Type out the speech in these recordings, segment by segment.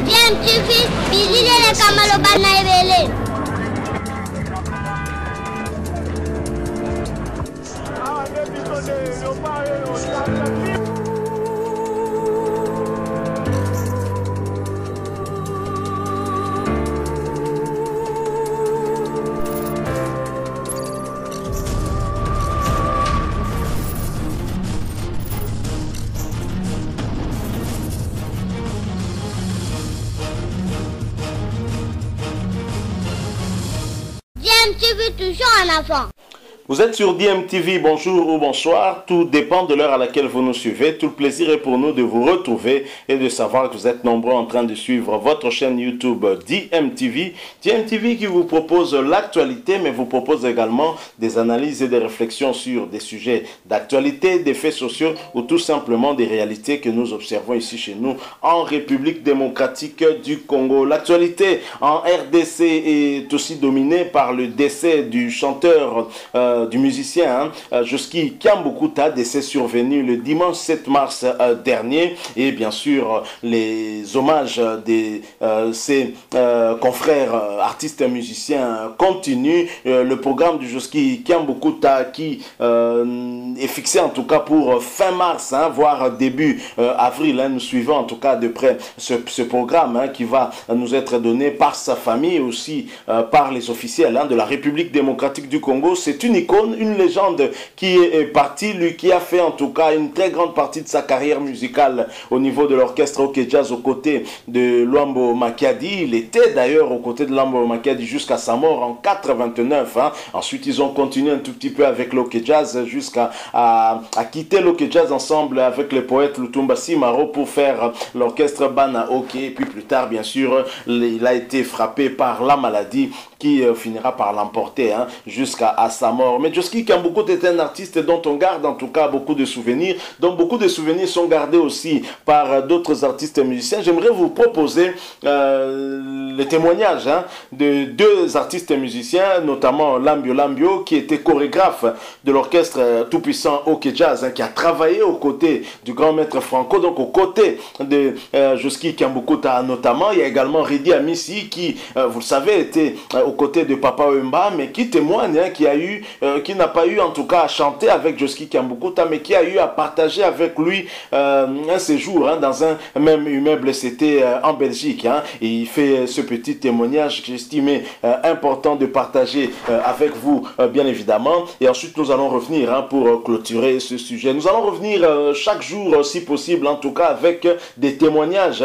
DMTV, Bilile Kamalo Bana Ebele. DMTV toujours en avant. Vous êtes sur DMTV, bonjour ou bonsoir, tout dépend de l'heure à laquelle vous nous suivez. Tout le plaisir est pour nous de vous retrouver et de savoir que vous êtes nombreux en train de suivre votre chaîne YouTube DMTV. DMTV qui vous propose l'actualité, mais vous propose également des analyses et des réflexions sur des sujets d'actualité, des faits sociaux ou tout simplement des réalités que nous observons ici chez nous en République démocratique du Congo. L'actualité en RDC est aussi dominée par le décès du chanteur du musicien Joski Kiambukuta, décès survenu le dimanche 7 mars dernier, et bien sûr les hommages de ses confrères artistes musiciens continuent. Le programme du Joski Kiambukuta qui est fixé en tout cas pour fin mars, voire début avril. Nous suivons en tout cas de près ce programme qui va nous être donné par sa famille et aussi par les officiels de la République démocratique du Congo. C'est une icône, une légende qui est partie, lui qui a fait en tout cas une très grande partie de sa carrière musicale au niveau de l'orchestre OK Jazz aux côtés de Luambo Makiadi. Il était d'ailleurs aux côtés de Luambo Makiadi jusqu'à sa mort en 89. Ensuite, ils ont continué un tout petit peu avec l'OK Jazz jusqu'à quitter l'OK Jazz ensemble avec les poètes Lutumba Simaro pour faire l'orchestre Bana OK. Et puis plus tard, bien sûr, il a été frappé par la maladie qui finira par l'emporter jusqu'à sa mort. Mais Joski Kiambukuta est un artiste dont on garde en tout cas beaucoup de souvenirs, dont beaucoup de souvenirs sont gardés aussi par d'autres artistes musiciens. J'aimerais vous proposer le témoignage de deux artistes musiciens, notamment Lambio qui était chorégraphe de l'orchestre tout-puissant OK Jazz, qui a travaillé aux côtés du grand maître Franco, donc aux côtés de Joski Kiambukuta notamment. Il y a également Redi Amissi qui, vous le savez, était aux côtés de Papa Wemba, mais qui témoigne, qui n'a pas eu en tout cas à chanter avec Joski Kiambukuta, mais qui a eu à partager avec lui un séjour dans un même immeuble. C'était en Belgique. Et il fait ce petit témoignage que j'estimais important de partager avec vous, bien évidemment. Et ensuite, nous allons revenir pour clôturer ce sujet. Nous allons revenir chaque jour, si possible, en tout cas, avec des témoignages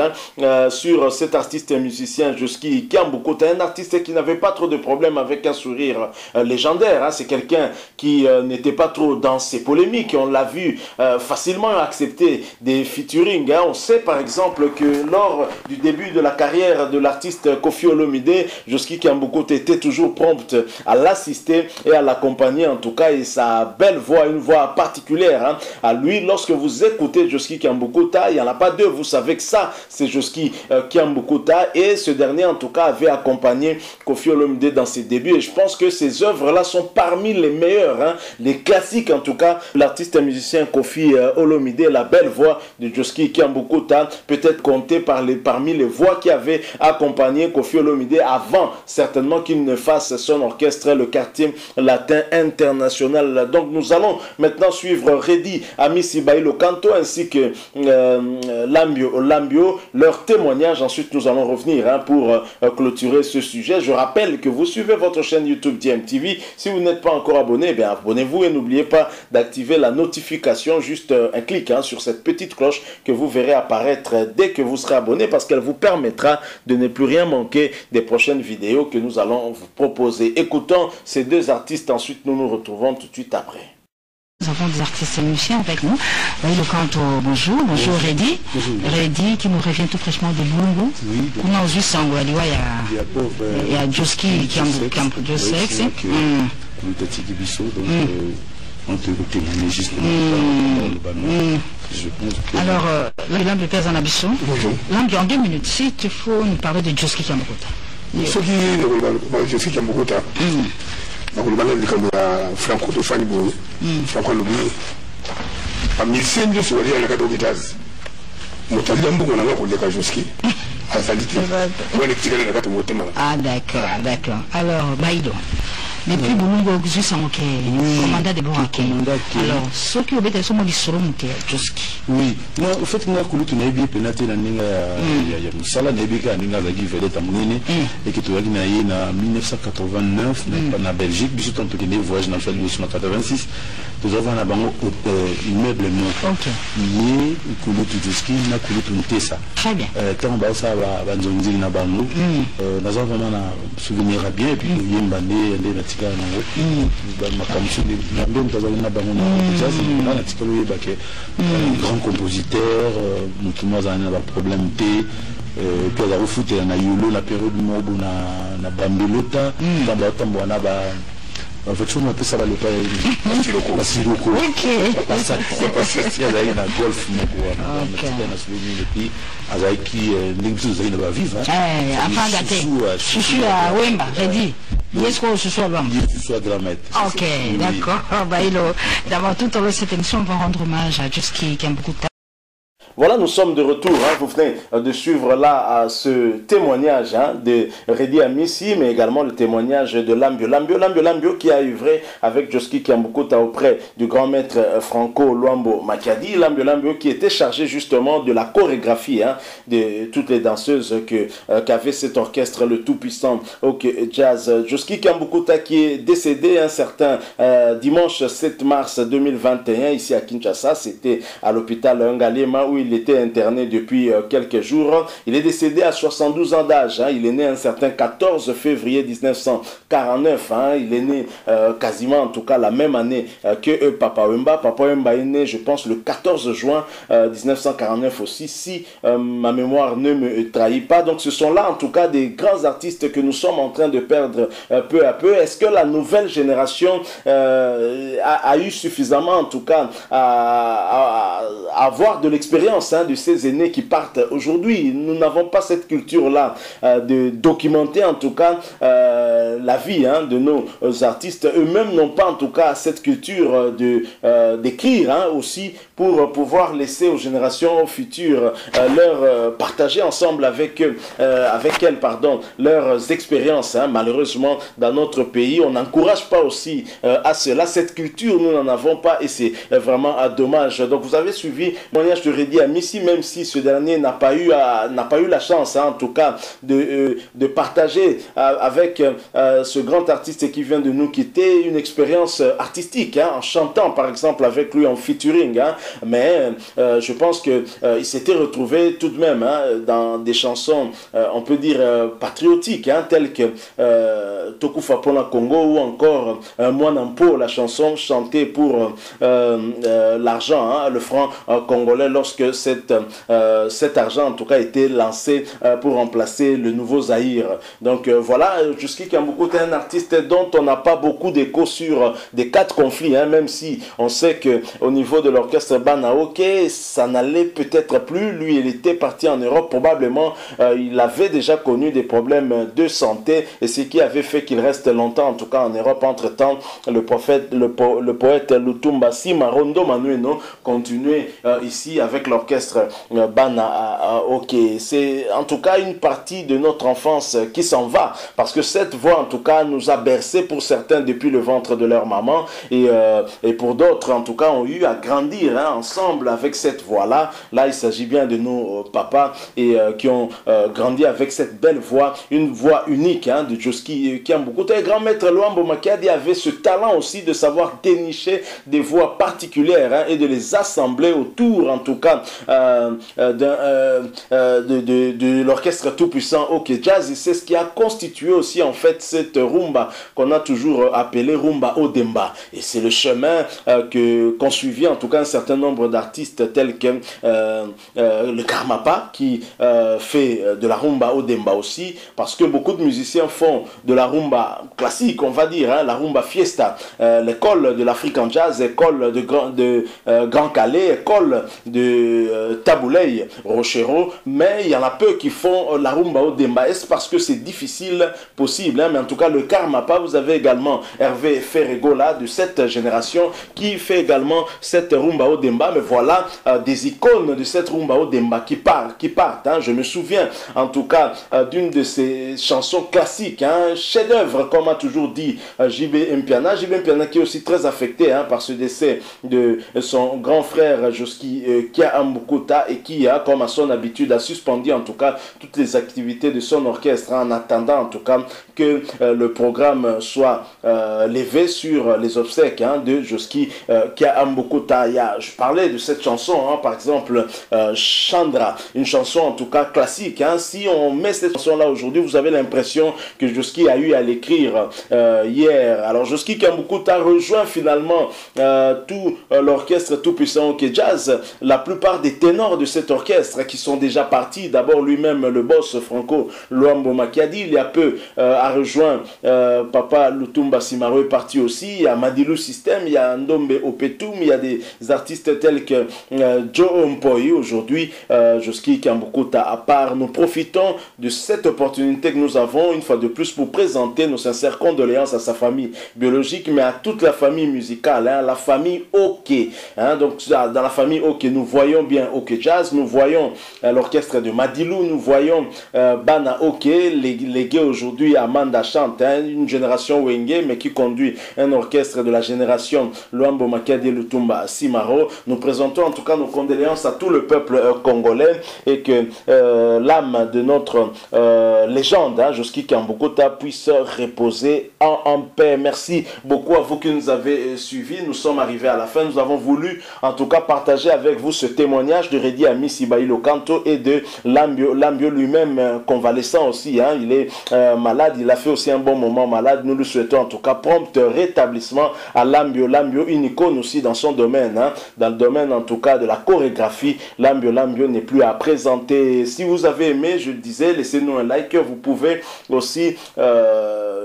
sur cet artiste musicien Joski Kiambukuta, un artiste qui n'avait pas trop de problèmes avec un sourire légendaire. C'est quelqu'un qui n'était pas trop dans ses polémiques. On l'a vu facilement accepter des featuring. On sait par exemple que lors du début de la carrière de l'artiste Koffi Olomide, Joski Kiambukuta était toujours prompt à l'assister et à l'accompagner en tout cas. Et sa belle voix, une voix particulière à lui. Lorsque vous écoutez Joski Kiambukuta, il n'y en a pas deux. Vous savez que ça, c'est Joski Kiambukuta. Et ce dernier en tout cas avait accompagné Koffi Olomide dans ses débuts. Et je pense que ces œuvres-là sont parmi les meilleurs, les classiques en tout cas. L'artiste musicien Koffi Olomide, la belle voix de Joski Kiambukuta, peut-être compté parmi les voix qui avaient accompagné Koffi Olomide avant certainement qu'il ne fasse son orchestre, le Quartier Latin International. Donc nous allons maintenant suivre Redi Amissi Bailo Kanto ainsi que Lambio, leur témoignage. Ensuite nous allons revenir pour clôturer ce sujet. Je rappelle que vous suivez votre chaîne YouTube DMTV. Si vous n'êtes pas encore abonné, abonnez-vous et n'oubliez pas d'activer la notification, juste un clic sur cette petite cloche que vous verrez apparaître dès que vous serez abonné, parce qu'elle vous permettra de ne plus rien manquer des prochaines vidéos que nous allons vous proposer. Écoutons ces deux artistes, ensuite nous nous retrouvons tout de suite après. Nous avons des artistes musiciens avec nous. Bailo Kanto, bonjour. Bonjour Redi. Redi qui nous revient tout fraîchement de Lungu. Oui. On a aussi Sangwaliwa, il y a Joski Kiambukuta. On peut témoigner justement dans le je pense que... Alors, Lambi Père Zanabiso. Bonjour. Lambi, en 2 minutes, si tu faut nous parler de Joski Kiambukuta. Joski Kiambukuta. Nakulibana likambo ya francophone bo francophone parmi ces deux soirées à la OK Jazz Ah d'accord, d'accord. Alors, Baïdo. Depuis Boulongo, juste en OK, commandant de Bourake. Alors, ceux qui obéissent sont les Soromke, Joski. Oui, moi, au fait, moi, quand on a bien pénétré dans le Sala, Nebeka, Ninga, la Guy Velet, Amounine, et qui tourne en 1989, en Belgique, puis surtout, on a voyagé dans le 1986, nous avons un immeuble non. OK. Yé, Kouloutou Joski, na Kouloutou Ntessa. Très bien. Tant que ça va, Banzonzi, na Bango, nous avons vraiment un souvenir à bien, et puis, il y a une bandée, grand compositeur, nous avons un problème T, puis on a refouté la Yolo, la période du Mobo, na Bambelota, en fait, je m'appelle ça va le pas. Ok. Il y a un golf, Chouchou à Wemba, j'ai dit. Est-ce que ce soit bon? Ok, d'accord. D'abord, tout au long de cette émission, on va rendre hommage à Joski qui a beaucoup de talent. Voilà, nous sommes de retour. Vous venez de suivre là ce témoignage de Redi Amissi, mais également le témoignage de Lambio qui a œuvré avec Joski Kiambukuta auprès du grand maître Franco Luambo Makadi. Lambio qui était chargé justement de la chorégraphie de toutes les danseuses qu'avait cet orchestre le tout-puissant Jazz. Joski Kiambukuta qui est décédé un certain dimanche 7 mars 2021 ici à Kinshasa. C'était à l'hôpital Ngalema où il était interné depuis quelques jours. Il est décédé à 72 ans d'âge. Il est né un certain 14 février 1949. Il est né quasiment, en tout cas, la même année que Papa Wemba. Papa Wemba est né, je pense, le 14 juin 1949 aussi, si ma mémoire ne me trahit pas. Donc, ce sont là, en tout cas, des grands artistes que nous sommes en train de perdre peu à peu. Est-ce que la nouvelle génération a eu suffisamment, en tout cas, à avoir de l'expérience de ces aînés qui partent aujourd'hui? Nous n'avons pas cette culture-là de documenter en tout cas la vie de nos artistes. Eux-mêmes n'ont pas en tout cas cette culture d'écrire aussi pour pouvoir laisser aux générations futures leur partager ensemble avec elles leurs expériences. Malheureusement, dans notre pays, on n'encourage pas aussi à cela. Cette culture, nous n'en avons pas et c'est vraiment dommage. Donc vous avez suivi mon témoignage de Redi Amissi, même si ce dernier n'a pas eu la chance en tout cas de partager avec ce grand artiste qui vient de nous quitter une expérience artistique en chantant par exemple avec lui en featuring, mais je pense que il s'était retrouvé tout de même dans des chansons on peut dire patriotiques telles que Tokufa Pona Congo ou encore Mwanampo, la chanson chantée pour l'argent, le franc congolais, lorsque cet argent en tout cas été lancé pour remplacer le nouveau Zaïre. Donc voilà, Joski Kiambukuta est un artiste dont on n'a pas beaucoup d'écho sur des 4 conflits, même si on sait que au niveau de l'orchestre Banaoke, ça n'allait peut-être plus. Lui, il était parti en Europe, probablement il avait déjà connu des problèmes de santé et ce qui avait fait qu'il reste longtemps en tout cas en Europe. Entre temps, le poète Lutumba Simarondo Manueno continuait ici avec l'orchestre Banaoke. C'est en tout cas une partie de notre enfance qui s'en va, parce que cette voix en tout cas nous a bercé pour certains depuis le ventre de leur maman et pour d'autres en tout cas ont eu à grandir ensemble avec cette voix là. Là il s'agit bien de nos papas et qui ont grandi avec cette belle voix, une voix unique de Joski Kiambukuta. Et grand maître Luambo Makadi avait ce talent aussi de savoir dénicher des voix particulières et de les assembler autour en tout cas de l'orchestre tout-puissant Jazz. C'est ce qui a constitué aussi en fait cette rumba qu'on a toujours appelée rumba Odemba, et c'est le chemin qu'ont suivi en tout cas un certain nombre d'artistes tels que le Karmapa qui fait de la rumba Odemba aussi, parce que beaucoup de musiciens font de la rumba classique, on va dire, la rumba fiesta, l'école de l'Afrique en jazz, école de Grand Calais, école de Tabouley, Rochero, mais il y en a peu qui font la rumba Odemba. Est-ce parce que c'est difficile possible, mais en tout cas le Karmapa. Vous avez également Hervé Ferregola de cette génération qui fait également cette rumba au Demba. Mais voilà des icônes de cette rumba au Demba qui partent. Hein. Je me souviens en tout cas d'une de ces chansons classiques, hein, chef-d'œuvre comme a toujours dit JB Mpiana. JB Mpiana qui est aussi très affecté hein, par ce décès de son grand frère Joski Kia Ambukuta et qui a comme à son habitude a suspendu en tout cas toutes les activités de son orchestre hein, en attendant en tout cas que le programme soit levé sur les obsèques hein, de Joski Kia Ambukuta. Je parlais de cette chanson hein, par exemple Chandra, une chanson en tout cas classique. Hein. Si on met cette chanson là aujourd'hui, vous avez l'impression que Joski a eu à l'écrire hier. Alors Joski Kia Ambukuta rejoint finalement tout l'orchestre tout puissant OK Jazz, la plupart des ténors de cet orchestre qui sont déjà partis. D'abord lui-même le boss Franco Luambo Makiadi, il y a peu a rejoint Papa Lutumba Simaro est parti aussi. Il y a Madilu System, il y a Ndombe Opetum, il y a des artistes tels que Joe Mpoi. Aujourd'hui Joski Kia Ambukuta à part. Nous profitons de cette opportunité que nous avons une fois de plus pour présenter nos sincères condoléances à sa famille biologique, mais à toute la famille musicale, hein, la famille OK. Hein, donc dans la famille OK, nous voyons bien OK Jazz, nous voyons l'orchestre de Madilou, nous voyons Bana OK, légué aujourd'hui à Manda Chante, hein, une génération Wenge, mais qui conduit un orchestre de la génération Luambo Makiadi Lutumba Simaro. Nous présentons en tout cas nos condoléances à tout le peuple congolais et que l'âme de notre légende, hein, Joski Kia Ambukuta, puisse reposer en paix. Merci beaucoup à vous qui nous avez suivis. Nous sommes arrivés à la fin. Nous avons voulu en tout cas partager avec vous ce témoignage de Redi Ami Sibaïlo Kanto et de Lambio. Lambio lui-même convalescent aussi. Hein, il est malade. Il a fait aussi un bon moment malade. Nous lui souhaitons en tout cas prompt rétablissement à Lambio. Lambio, une icône aussi dans son domaine. Hein, dans le domaine en tout cas de la chorégraphie. Lambio n'est plus à présenter. Si vous avez aimé, je disais, laissez-nous un like. Vous pouvez aussi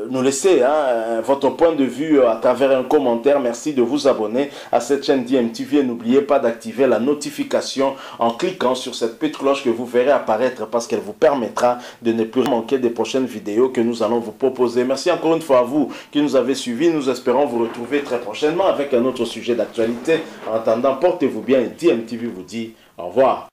nous laisser hein, votre point de vue à travers un commentaire. Merci de vous abonner à cette chaîne DMTV et n'oubliez pas d'activer la notification en cliquant sur cette petite cloche que vous verrez apparaître parce qu'elle vous permettra de ne plus manquer des prochaines vidéos que nous allons vous proposer. Merci encore une fois à vous qui nous avez suivis. Nous espérons vous retrouver très prochainement avec un autre sujet d'actualité. En attendant, portez-vous bien et DMTV vous dit au revoir.